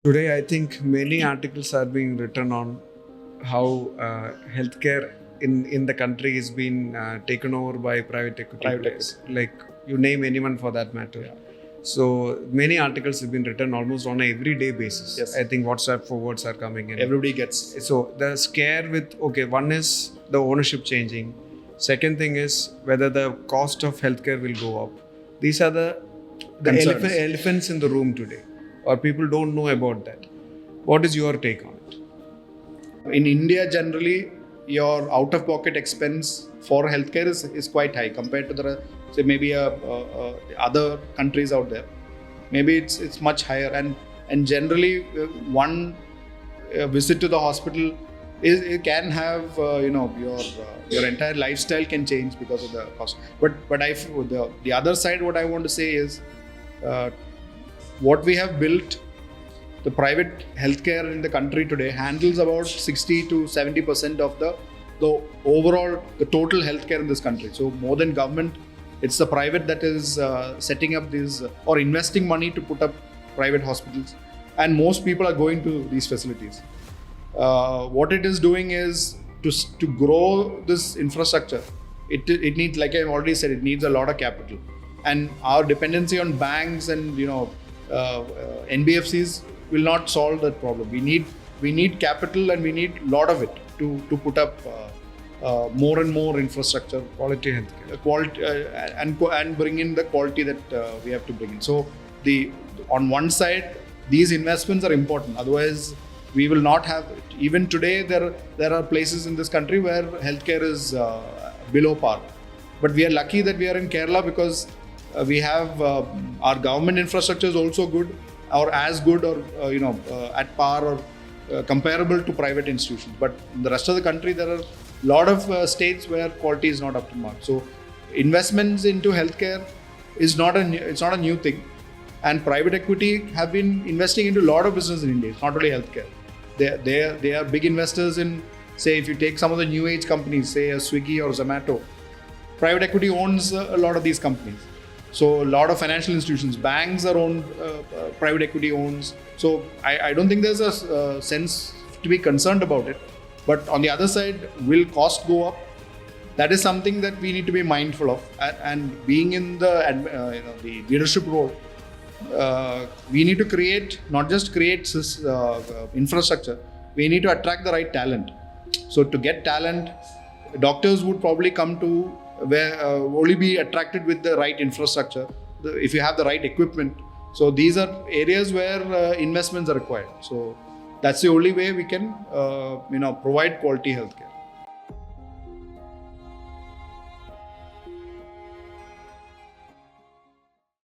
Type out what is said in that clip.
Today, I think many articles are being written on how healthcare in the country is being taken over by private equity Private players. Like you name anyone for that matter. Yeah. So many articles have been written almost on a everyday basis. Yes. I think WhatsApp forwards are coming in. Everybody gets. So the scare with one is the ownership changing. Second thing is whether the cost of healthcare will go up. These are the Concerns. elephants in the room today, or people don't know about that. What is your take on it? In India, generally, your out-of-pocket expense for healthcare is quite high compared to the say maybe other countries out there. Maybe it's much higher, and generally one visit to the hospital it can have your entire lifestyle can change because of the cost. But the other side, what I want to say is what we have built. The private healthcare in the country today handles about 60 to 70% of the total healthcare in this country. So more than government, it's the private that is setting up these or investing money to put up private hospitals, and most people are going to these facilities. What it is doing is to grow this infrastructure. It needs, like I've already said, it needs a lot of capital, and our dependency on banks and NBFCs will not solve that problem. We need capital, and we need a lot of it to put up more and more infrastructure, Quality healthcare. quality, and bring in the quality that we have to bring in. So on one side, these investments are important. Otherwise, we will not have it. Even today, there are places in this country where healthcare is below par. But we are lucky that we are in Kerala because we have our government infrastructure is also good, or as good, or at par or comparable to private institutions. But in the rest of the country, there are a lot of states where quality is not up to mark. So investments into healthcare is not a new thing, and private equity have been investing into a lot of business in India. It's not only healthcare. They are big investors in, say, if you take some of the new age companies, say a Swiggy or Zomato, private equity owns a lot of these companies. So a lot of financial institutions, banks are owned, private equity owns. So I don't think there's a sense to be concerned about it. But on the other side, will cost go up? That is something that we need to be mindful of. And being in the leadership role, we need to not just create this infrastructure. We need to attract the right talent. So to get talent, doctors would probably come to where only be attracted with the right infrastructure, if you have the right equipment. So these are areas where investments are required. So that's the only way we can provide quality healthcare.